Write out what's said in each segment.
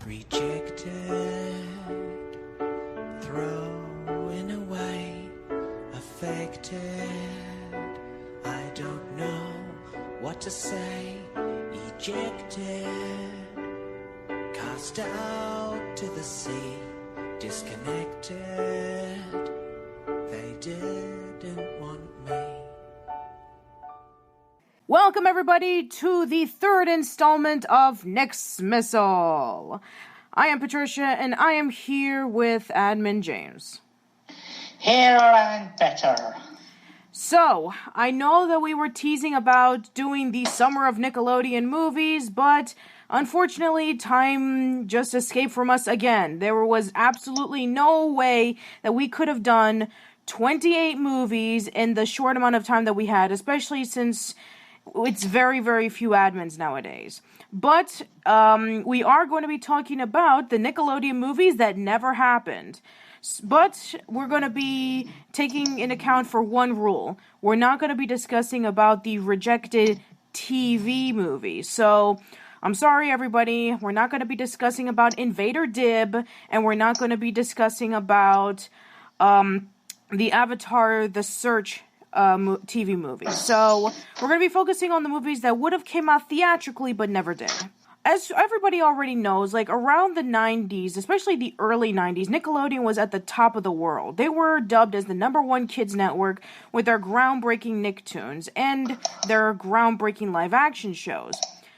Rejected, throwing away, affected. I don't know what to say. Ejected, cast out to the sea, disconnected. They didn't want me. Welcome, everybody, to the third installment of Nicksmissal. I am Patricia, and I am here with Admin James. Here and better. So, I know that we were teasing about doing the Summer of Nickelodeon movies, but unfortunately, time just escaped from us again. There was absolutely no way that we could have done 28 movies in the short amount of time that we had, especially since it's very, very few admins nowadays. But we are going to be talking about the Nickelodeon movies that never happened. But we're going to be taking into account for one rule. We're not going to be discussing about the rejected TV movies. So, I'm sorry, everybody. We're not going to be discussing about Invader Dib, and we're not going to be discussing about the Avatar The Search TV movie. So, we're going to be focusing on the movies that would have came out theatrically but never did. As everybody already knows, like around the 90s, especially the early 90s, Nickelodeon was at the top of the world. They were dubbed as the #1 kids network with their groundbreaking Nicktoons and their groundbreaking live action shows.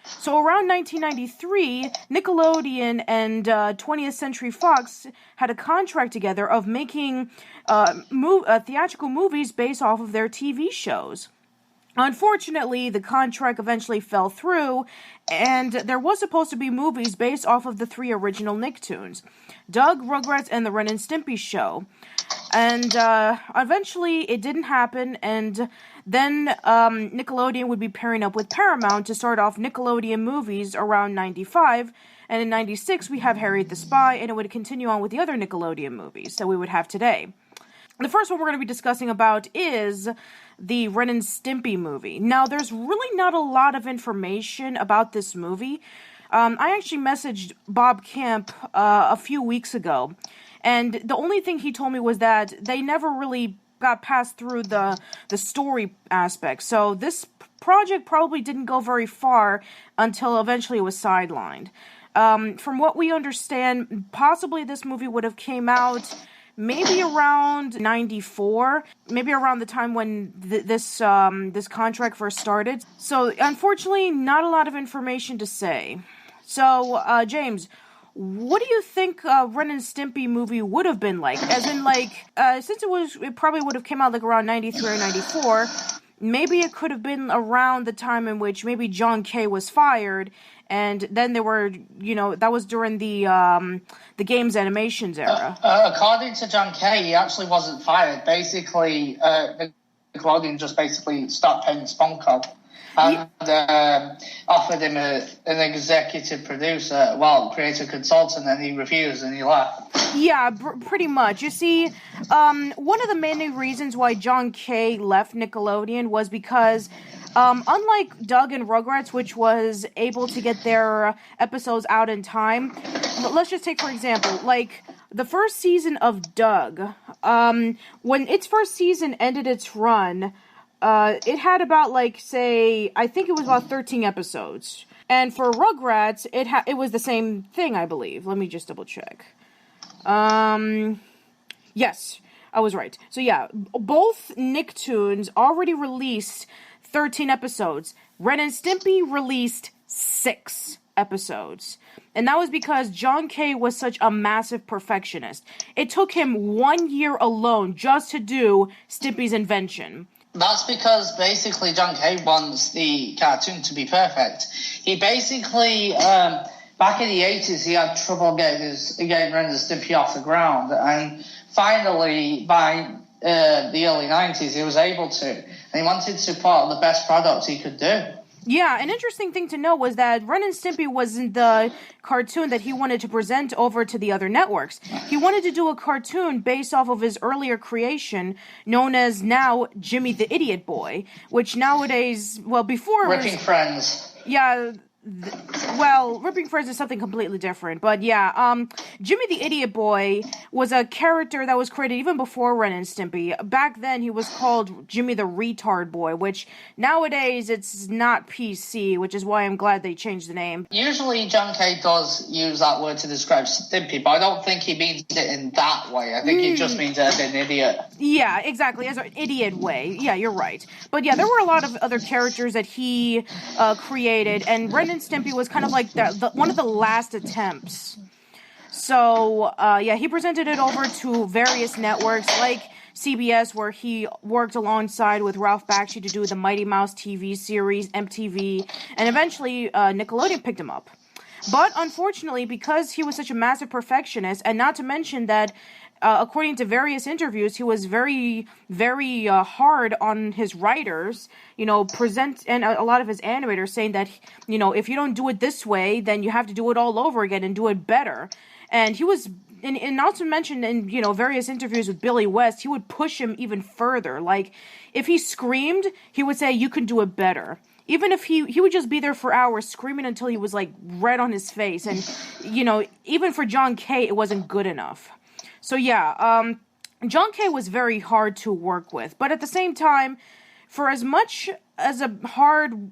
So around 1993, Nickelodeon and 20th Century Fox had a contract together of making theatrical movies based off of their TV shows. Unfortunately, the contract eventually fell through, and there was supposed to be movies based off of the 3 original Nicktoons, Doug, Rugrats, and the Ren and Stimpy show. And eventually, it didn't happen, and then Nickelodeon would be pairing up with Paramount to start off Nickelodeon movies around 95, and in 96, we have Harriet the Spy, and it would continue on with the other Nickelodeon movies that we would have today. The first one we're going to be discussing about is the Ren and Stimpy movie. Now, there's really not a lot of information about this movie. I actually messaged Bob Camp a few weeks ago, and the only thing he told me was that they never really got passed through the story aspect. So this project probably didn't go very far until eventually it was sidelined. From what we understand, possibly this movie would have came out maybe around 94, maybe around the time when this contract first started. So, unfortunately, not a lot of information to say. So, James, what do you think Ren and Stimpy movie would have been like? As in, like, since it probably would have came out like around 93 or 94, maybe it could have been around the time in which maybe John Kay was fired, and then there were, that was during the games animations era. According to John Kay, he actually wasn't fired. Basically, Nickelodeon just basically stopped paying SpongeBob and offered him an executive producer, creative consultant, and he refused and he left. Yeah, pretty much. You see, one of the main reasons why John Kay left Nickelodeon was because unlike Doug and Rugrats, which was able to get their episodes out in time, let's just take, for example, like, the first season of Doug, when its first season ended its run, it had about, I think it was about 13 episodes. And for Rugrats, it was the same thing, I believe. Let me just double check. Yes, I was right. So yeah, both Nicktoons already released 13 episodes. Ren and Stimpy released 6 episodes. And that was because John Kay was such a massive perfectionist. It took him 1 year alone just to do Stimpy's invention. That's because basically John Kay wants the cartoon to be perfect. He basically, back in the 80s, he had trouble getting Ren and Stimpy off the ground. And finally, by the early 90s, he was able to. And he wanted to put out the best product he could do. Yeah, an interesting thing to know was that Ren and Stimpy wasn't the cartoon that he wanted to present over to the other networks. He wanted to do a cartoon based off of his earlier creation, known as now Jimmy the Idiot Boy, which nowadays, well, before... Ripping Friends. Yeah, Ripping Friends is something completely different. But yeah, Jimmy the Idiot Boy was a character that was created even before Ren and Stimpy. Back then, he was called Jimmy the Retard Boy, which nowadays it's not PC, which is why I'm glad they changed the name. Usually, John K does use that word to describe Stimpy, but I don't think he means it in that way. I think he just means it as an idiot. Yeah, exactly, as an idiot way. Yeah, you're right. But yeah, there were a lot of other characters that he created, and Ren and Stimpy was kind of like one of the last attempts. So, he presented it over to various networks like CBS, where he worked alongside with Ralph Bakshi to do the Mighty Mouse TV series, MTV, and eventually Nickelodeon picked him up. But unfortunately, because he was such a massive perfectionist, and not to mention that according to various interviews, he was very, very hard on his writers, and a lot of his animators saying that, if you don't do it this way, then you have to do it all over again and do it better. And he was, and not to mention in, various interviews with Billy West, he would push him even further. Like, if he screamed, he would say, you can do it better. Even if he would just be there for hours screaming until he was, like, red on his face. And, even for John K., it wasn't good enough. So yeah, John K. was very hard to work with, but at the same time, for as much as a hard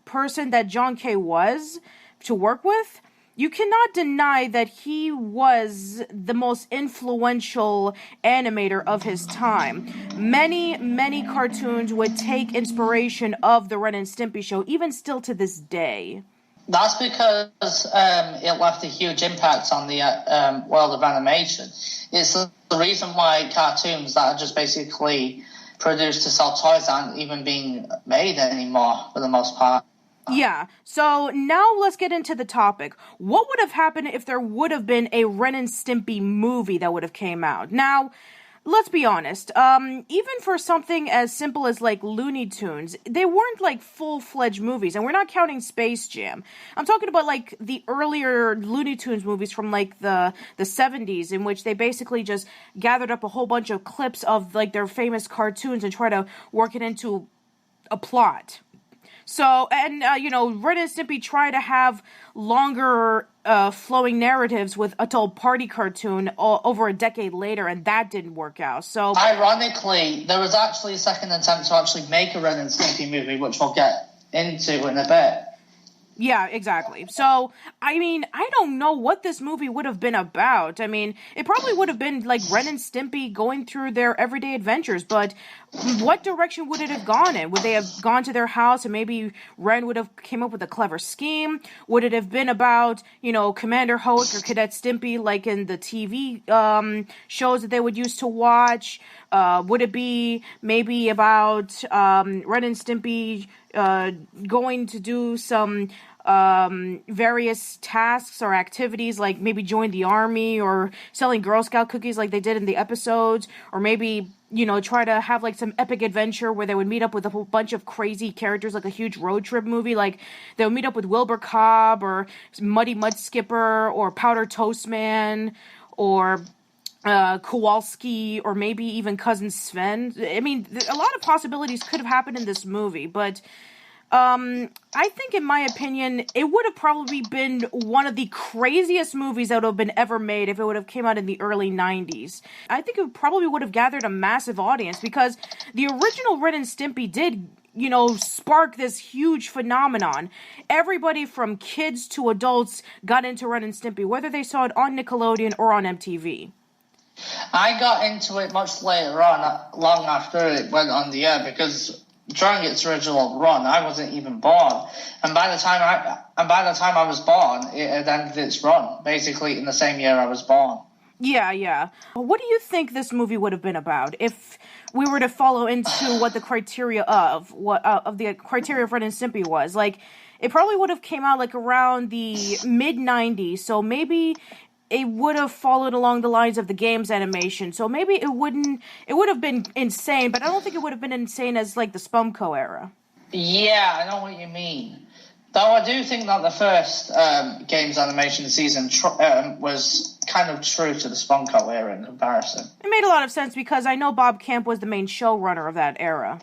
person that John K. was to work with, you cannot deny that he was the most influential animator of his time. Many, many cartoons would take inspiration of the Ren and Stimpy show, even still to this day. That's because it left a huge impact on the world of animation. It's the reason why cartoons that are just basically produced to sell toys aren't even being made anymore, for the most part. Yeah, so now let's get into the topic. What would have happened if there would have been a Ren and Stimpy movie that would have came out? Now, let's be honest, even for something as simple as, like, Looney Tunes, they weren't, like, full-fledged movies, and we're not counting Space Jam. I'm talking about, like, the earlier Looney Tunes movies from, like, the 70s, in which they basically just gathered up a whole bunch of clips of, like, their famous cartoons and try to work it into a plot. So, and, Ren and Stimpy try to have longer, flowing narratives with a party cartoon over a decade later, and that didn't work out. So, ironically, there was actually a second attempt to actually make a Ren and Stimpy movie, which we'll get into in a bit. Yeah, exactly. So, I mean, I don't know what this movie would have been about. I mean, it probably would have been like Ren and Stimpy going through their everyday adventures, but what direction would it have gone in? Would they have gone to their house and maybe Ren would have came up with a clever scheme? Would it have been about, Commander Hoek or Cadet Stimpy like in the TV shows that they would use to watch? Would it be maybe about Ren and Stimpy going to do some various tasks or activities, like maybe join the army or selling Girl Scout cookies like they did in the episodes, or maybe, try to have like some epic adventure where they would meet up with a whole bunch of crazy characters, like a huge road trip movie, like they would meet up with Wilbur Cobb or Muddy Mud Skipper or Powder Toast Man or Kowalski, or maybe even Cousin Sven. I mean, a lot of possibilities could have happened in this movie, but I think, in my opinion, it would have probably been one of the craziest movies that would have been ever made if it would have came out in the early 90s. I think it probably would have gathered a massive audience, because the original Ren and Stimpy did, spark this huge phenomenon. Everybody from kids to adults got into Ren and Stimpy, whether they saw it on Nickelodeon or on MTV. I got into it much later on, long after it went on the air, because during its original run, I wasn't even born, and by the time I was born, it had ended its run, basically in the same year I was born. Yeah. What do you think this movie would have been about if we were to follow into what the criteria of the criteria of Ren and Stimpy was? Like, it probably would have came out like around the mid 90s, so maybe it would have followed along the lines of the games animation. So maybe it would have been insane, but I don't think it would have been insane as like the Spumco era. Yeah, I know what you mean. Though I do think that the first games animation season was kind of true to the Spumco era in comparison. It made a lot of sense because I know Bob Camp was the main showrunner of that era.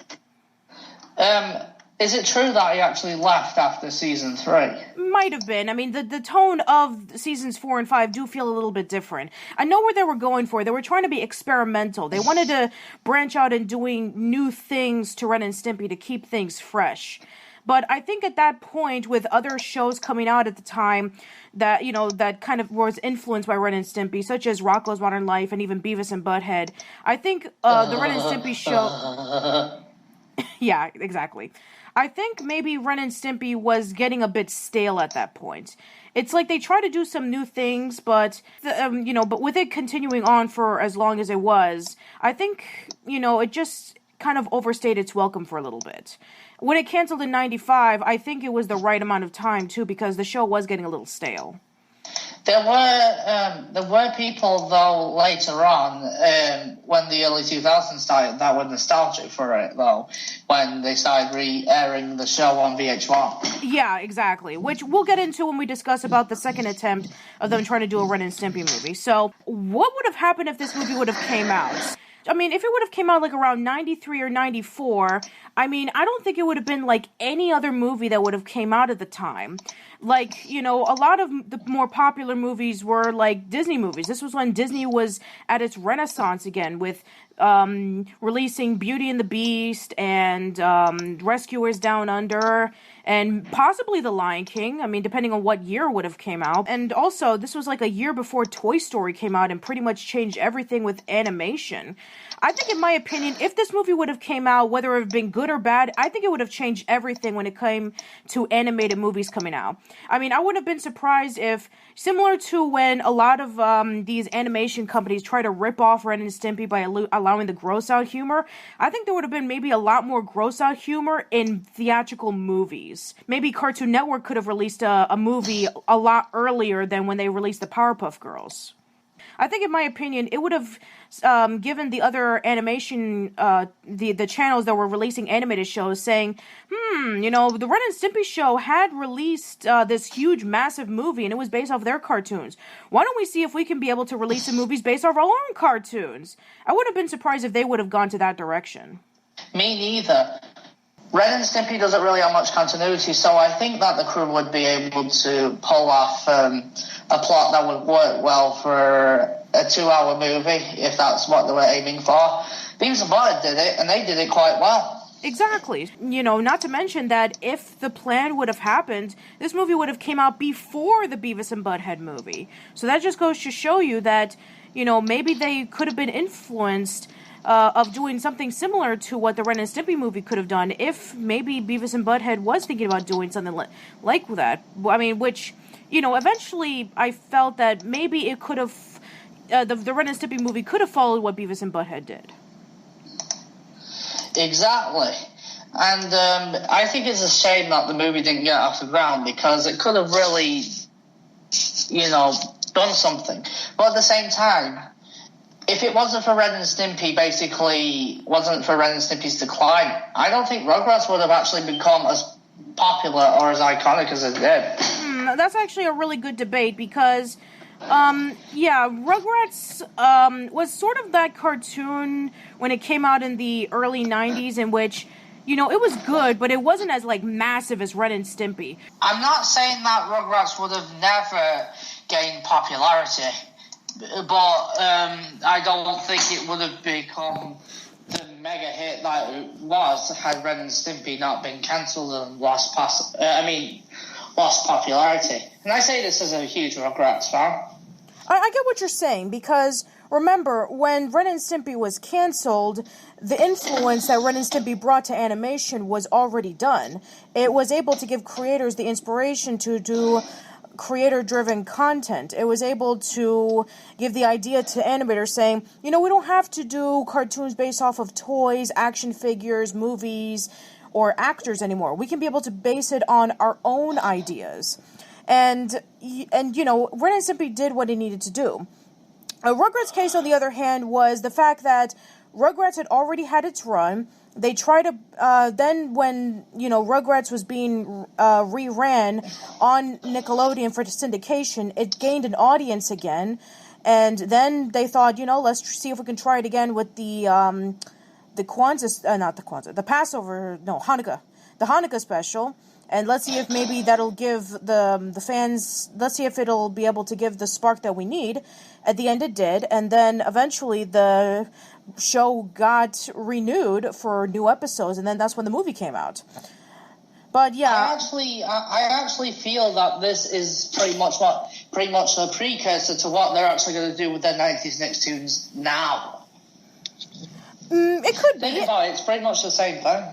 Is it true that he actually left after season 3? Might have been. I mean, the tone of seasons 4 and 5 do feel a little bit different. I know where they were going for. They were trying to be experimental. They wanted to branch out and doing new things to Ren and Stimpy to keep things fresh. But I think at that point, with other shows coming out at the time that, that kind of was influenced by Ren and Stimpy, such as Rocko's Modern Life and even Beavis and Butthead, I think the Ren and Stimpy show... Yeah, exactly. I think maybe Ren and Stimpy was getting a bit stale at that point. It's like they try to do some new things, but but with it continuing on for as long as it was, I think it just kind of overstayed its welcome for a little bit. When it canceled in '95, I think it was the right amount of time too, because the show was getting a little stale. There were people though later on when the early 2000s started that were nostalgic for it though, when they started re-airing the show on VH1. Yeah, exactly. Which we'll get into when we discuss about the second attempt of them trying to do a Ren and Stimpy movie. So, what would have happened if this movie would have came out? I mean, if it would have came out like around 93 or 94, I mean, I don't think it would have been like any other movie that would have came out at the time. Like, a lot of the more popular movies were like Disney movies. This was when Disney was at its renaissance again with releasing Beauty and the Beast and Rescuers Down Under and possibly The Lion King. I mean, depending on what year it would have came out. And also, this was like a year before Toy Story came out and pretty much changed everything with animation. I think, in my opinion, if this movie would have came out, whether it would have been good or bad, I think it would have changed everything when it came to animated movies coming out. I mean, I wouldn't have been surprised if, similar to when a lot of these animation companies try to rip off Ren and Stimpy by allowing the gross-out humor, I think there would have been maybe a lot more gross-out humor in theatrical movies. Maybe Cartoon Network could have released a movie a lot earlier than when they released the Powerpuff Girls. I think, in my opinion, it would have given the other animation, the channels that were releasing animated shows saying, the Ren and Stimpy show had released this huge, massive movie, and it was based off their cartoons. Why don't we see if we can be able to release some movies based off our own cartoons? I would have been surprised if they would have gone to that direction. Me neither. Ren and Stimpy doesn't really have much continuity, so I think that the crew would be able to pull off a plot that would work well for a 2-hour movie, if that's what they were aiming for. Beavis and Butthead did it, and they did it quite well. Exactly. Not to mention that if the plan would have happened, this movie would have came out before the Beavis and Butthead movie. So that just goes to show you that, maybe they could have been influenced of doing something similar to what the Ren and Stimpy movie could have done if maybe Beavis and Butthead was thinking about doing something like that. I mean, which, eventually I felt that maybe it could have, the Ren and Stimpy movie could have followed what Beavis and Butthead did. Exactly. And I think it's a shame that the movie didn't get off the ground because it could have really, done something. But at the same time, if it wasn't for Ren and Stimpy, wasn't for Ren and Stimpy's decline, I don't think Rugrats would have actually become as popular or as iconic as it did. That's actually a really good debate because, Rugrats was sort of that cartoon when it came out in the early 90s in which, it was good, but it wasn't as, massive as Ren and Stimpy. I'm not saying that Rugrats would have never gained popularity, but I don't think it would have become the mega hit that it was had Ren and Stimpy not been cancelled and lost popularity. And I say this as a huge Rugrats fan. I get what you're saying, because remember, when Ren and Stimpy was cancelled, the influence that Ren and Stimpy brought to animation was already done. It was able to give creators the inspiration to do creator-driven content. It was able to give the idea to animators saying, we don't have to do cartoons based off of toys, action figures, movies, or actors anymore. We can be able to base it on our own ideas. And Ren and Stimpy did what it needed to do. Rugrats' case, on the other hand, was the fact that Rugrats had already had its run. They tried to, then when, Rugrats was being reran on Nickelodeon for syndication, it gained an audience again. And then they thought, let's see if we can try it again with the Hanukkah. the Hanukkah special. And let's see if maybe that'll give the fans, let's see if it'll be able to give the spark that we need. At the end it did, and then eventually the show got renewed for new episodes, and then that's when the movie came out. But yeah, I actually feel that this is pretty much a precursor to what they're actually going to do with their 90s Nicktoons now. It could be. Think about it, it's pretty much the same thing.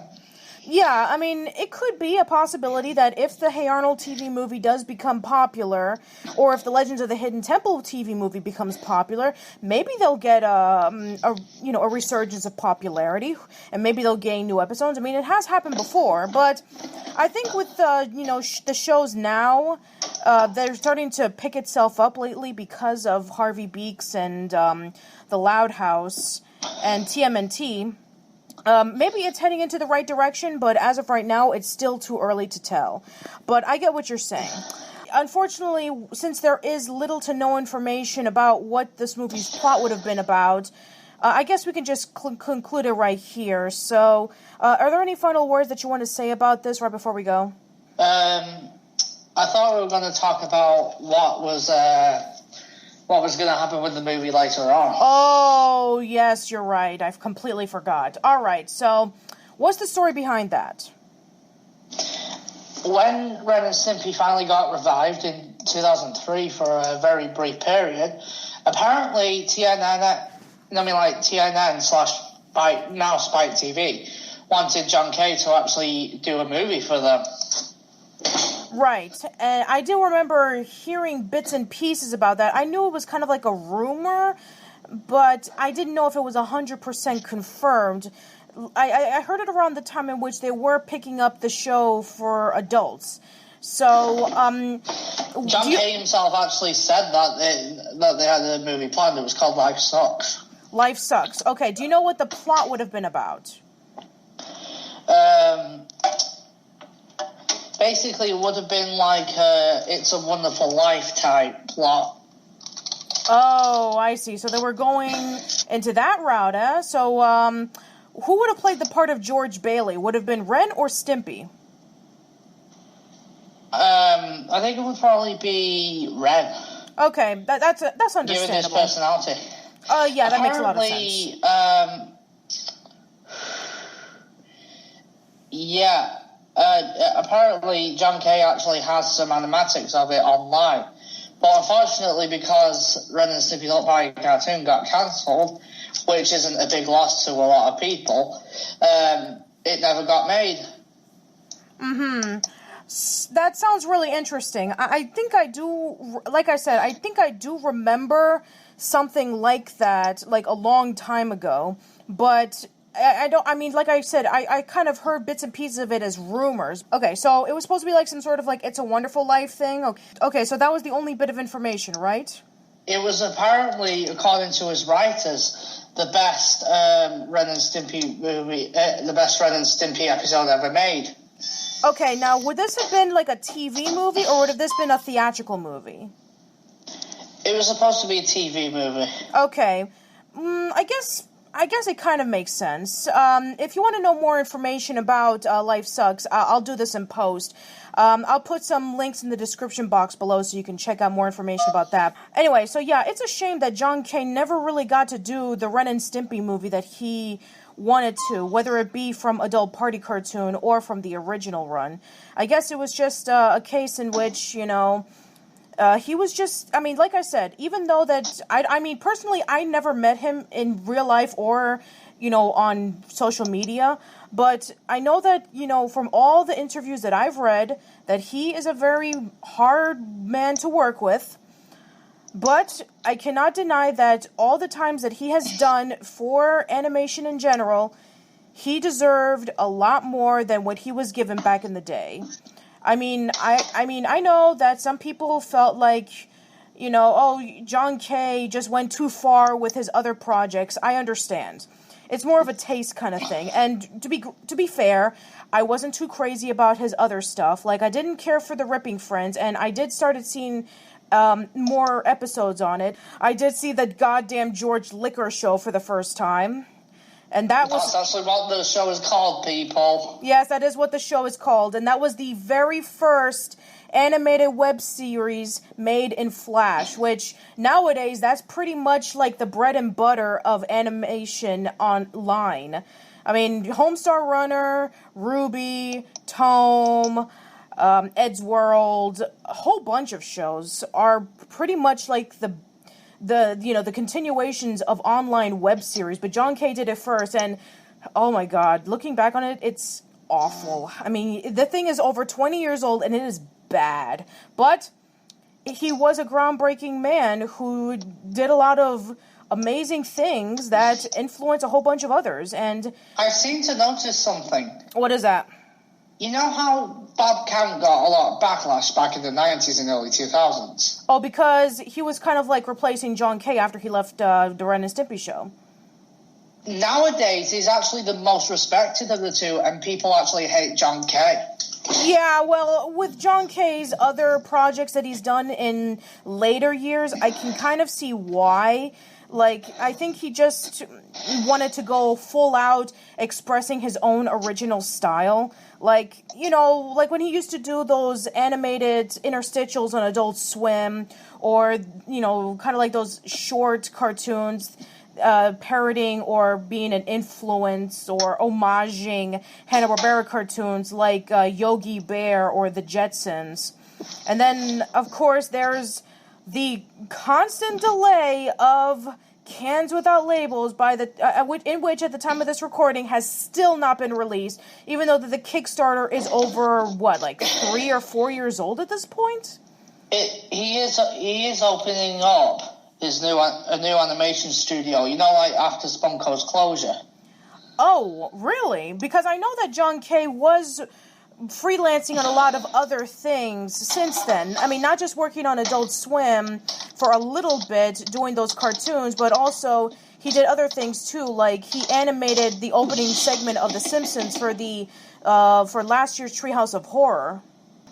Yeah, I mean, it could be a possibility that if the Hey Arnold TV movie does become popular, or if the Legends of the Hidden Temple TV movie becomes popular, maybe they'll get a resurgence of popularity, and maybe they'll gain new episodes. I mean, it has happened before, but I think with the shows now, they're starting to pick itself up lately because of Harvey Beaks and the Loud House and TMNT. Maybe it's heading into the right direction, but as of right now, it's still too early to tell. But I get what you're saying. Unfortunately, since there is little to no information about what this movie's plot would have been about, I guess we can just conclude it right here. So, are there any final words that you want to say about this right before we go? I thought we were going to talk about what was going to happen with the movie later on. Oh, yes, you're right. I've completely forgot. All right, so what's the story behind that? When Ren and Stimpy finally got revived in 2003 for a very brief period, apparently TNN / now Spike TV wanted John Kay to actually do a movie for them. Right, and I do remember hearing bits and pieces about that. I knew it was kind of like a rumor, but I didn't know if it was 100% confirmed. I heard it around the time in which they were picking up the show for adults. So, John Kay himself actually said that they had a movie planned. It was called Life Sucks. Life Sucks. Okay, do you know what the plot would have been about? Basically, it would have been like It's a Wonderful Life type plot. Oh, I see. So they were going into that route, eh? So, who would have played the part of George Bailey? Would have been Ren or Stimpy? I think it would probably be Ren. Okay, that's understandable. Given his personality. Yeah, that makes a lot of sense. Apparently John Kay actually has some animatics of it online. But unfortunately, because Ren and Stimpy Not By Cartoon got cancelled, which isn't a big loss to a lot of people, it never got made. Mm-hmm. That sounds really interesting. I think I do, like I said, I think I do remember something like that, like a long time ago, but like I said, I kind of heard bits and pieces of it as rumors. Okay, so it was supposed to be like some sort of like It's a Wonderful Life thing? Okay, so that was the only bit of information, right? It was apparently, according to his writers, the best Ren and Stimpy movie, the best Ren and Stimpy episode ever made. Okay, now, would this have been like a TV movie, or would have this been a theatrical movie? It was supposed to be a TV movie. Okay. I guess it kind of makes sense. If you want to know more information about Life Sucks, I'll do this in post. I'll put some links in the description box below so you can check out more information about that. Anyway, so yeah, it's a shame that John Kay never really got to do the Ren and Stimpy movie that he wanted to, whether it be from Adult Party Cartoon or from the original run. I guess it was just a case in which, he was just, like I said, even though that, personally, I never met him in real life or, on social media, but I know that, from all the interviews that I've read, that he is a very hard man to work with, but I cannot deny that all the times that he has done for animation in general, he deserved a lot more than what he was given back in the day. I know that some people felt like, John Kay just went too far with his other projects. I understand. It's more of a taste kind of thing. And to be fair, I wasn't too crazy about his other stuff. Like, I didn't care for the Ripping Friends, and I did started seeing more episodes on it. I did see the goddamn George Liquor show for the first time. And that was... That's actually what the show is called, people. Yes, that is what the show is called. And that was the very first animated web series made in Flash, which nowadays that's pretty much like the bread and butter of animation online. I mean, Homestar Runner, Ruby, Tome, Ed's World, a whole bunch of shows are pretty much like the continuations of online web series. But John Kay did it first, and oh my god, looking back on it, it's awful. I mean, the thing is over 20 years old, and it is bad. But he was a groundbreaking man who did a lot of amazing things that influenced a whole bunch of others. And I seem to notice something. What is that? You know how Bob Kent got a lot of backlash back in the 90s and early 2000s? Oh, because he was kind of like replacing John Kay after he left the Ren and Stimpy show. Nowadays, he's actually the most respected of the two, and people actually hate John Kay. Yeah, well, with John Kay's other projects that he's done in later years, I can kind of see why. Like, I think he just wanted to go full out expressing his own original style. Like, you know, like when he used to do those animated interstitials on Adult Swim, or, you know, kind of like those short cartoons, parodying or being an influence or homaging Hanna-Barbera cartoons like Yogi Bear or the Jetsons. And then, of course, there's the constant delay of Cans Without Labels by in which at the time of this recording has still not been released, even though the Kickstarter is over, what, like 3 or 4 years old at this point? He is opening up his new animation studio, you know, like after Spunko's closure. Oh, really? Because I know that John Kay was freelancing on a lot of other things since then. I mean, not just working on Adult Swim for a little bit, doing those cartoons, but also he did other things too, like he animated the opening segment of The Simpsons for last year's Treehouse of Horror.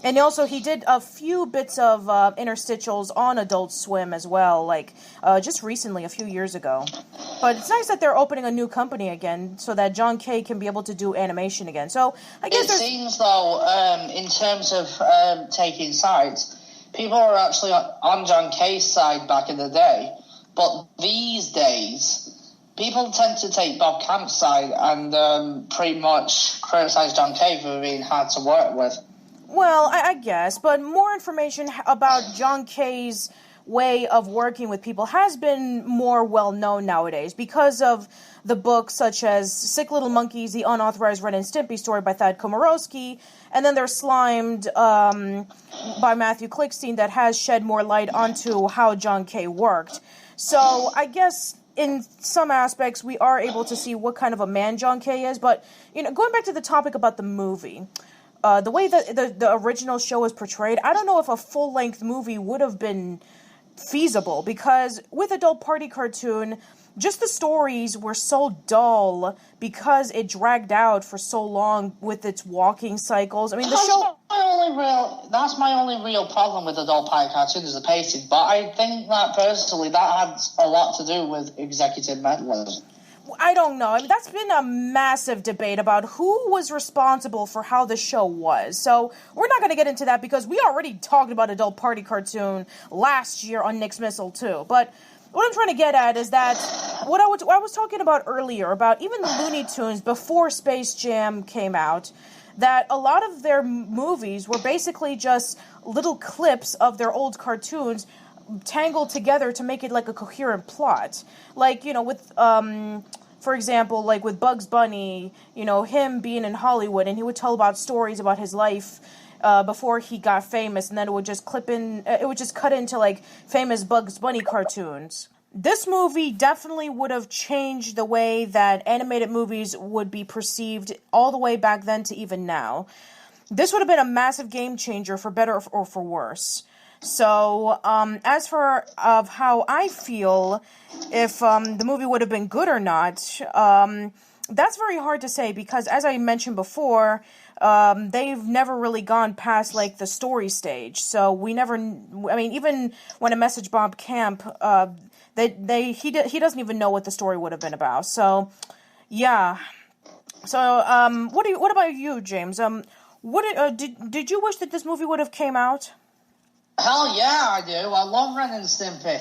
And also, he did a few bits of interstitials on Adult Swim as well, like just recently, a few years ago. But it's nice that they're opening a new company again, so that John Kay can be able to do animation again. So I guess it seems though, in terms of taking sides, people were actually on John Kay's side back in the day, but these days, people tend to take Bob Kent's side and pretty much criticize John Kay for being hard to work with. Well, I guess, but more information about John Kay's way of working with people has been more well-known nowadays because of the books such as Sick Little Monkeys, The Unauthorized Ren and Stimpy Story by Thad Komorowski, and then there's Slimed by Matthew Klickstein that has shed more light onto how John Kay worked. So I guess in some aspects we are able to see what kind of a man John Kay is, but you know, going back to the topic about the movie, the way that the original show is portrayed, I don't know if a full-length movie would have been feasible, because with Adult Party Cartoon, just the stories were so dull because it dragged out for so long with its walking cycles. I mean, the show... That's my only real problem with Adult Party Cartoon is the pacing, but I think that personally that had a lot to do with executive meddling. I don't know. I mean, that's been a massive debate about who was responsible for how the show was. So we're not going to get into that because we already talked about Adult Party Cartoon last year on Nicksmissal too. But what I'm trying to get at is that what I was talking about earlier, about even the Looney Tunes before Space Jam came out, that a lot of their movies were basically just little clips of their old cartoons tangled together to make it like a coherent plot. Like, you know, with for example, like with Bugs Bunny, you know, him being in Hollywood, and he would tell about stories about his life before he got famous, and then it would just cut into like famous Bugs Bunny cartoons. This movie definitely would have changed the way that animated movies would be perceived all the way back then to even now. This would have been a massive game changer for better or for worse. So, as for how I feel, if the movie would have been good or not, that's very hard to say because, as I mentioned before, they've never really gone past, like, the story stage. So we never, I mean, even when I messaged Bob Camp, he doesn't even know what the story would have been about. So, Yeah. So, what about you, James? Did you wish that this movie would have came out? Hell yeah, I do. I love Ren and Stimpy.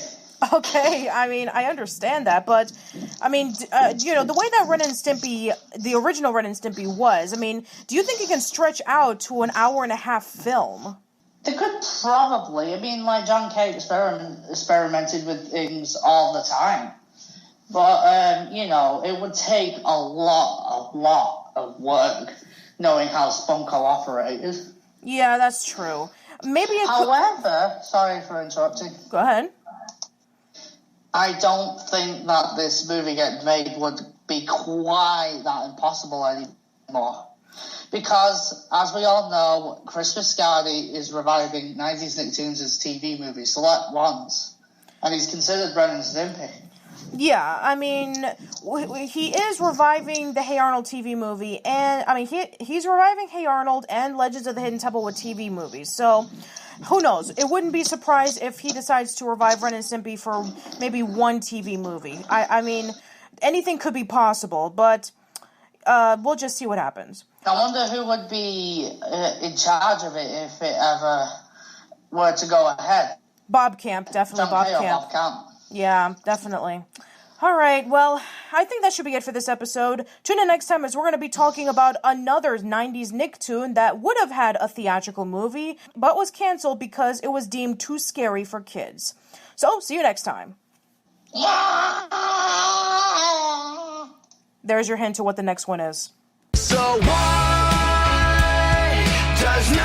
Okay, I mean, I understand that, but, I mean, the way that Ren and Stimpy, the original Ren and Stimpy was, I mean, do you think it can stretch out to an hour-and-a-half film? They could probably. I mean, like, John K. experimented with things all the time. But, it would take a lot of work knowing how Spunko operated. Yeah, that's true. Maybe However, sorry for interrupting. Go ahead. I don't think that this movie getting made would be quite that impossible anymore. Because, as we all know, Chris Viscardi is reviving 90s Nicktoons' TV movie, Select Ones. And he's considered Ren and Stimpy. Yeah, I mean, he is reviving the Hey Arnold TV movie, and, I mean, he's reviving Hey Arnold and Legends of the Hidden Temple with TV movies, so who knows? It wouldn't be surprised if he decides to revive Ren and Stimpy for maybe one TV movie. I mean, anything could be possible, but we'll just see what happens. I wonder who would be in charge of it if it ever were to go ahead. Bob Camp, definitely Bob Camp. Yeah, definitely. All right, well, I think that should be it for this episode. Tune in next time as we're going to be talking about another 90s Nicktoon that would have had a theatrical movie, but was canceled because it was deemed too scary for kids. So, see you next time. There's your hint to what the next one is. So why does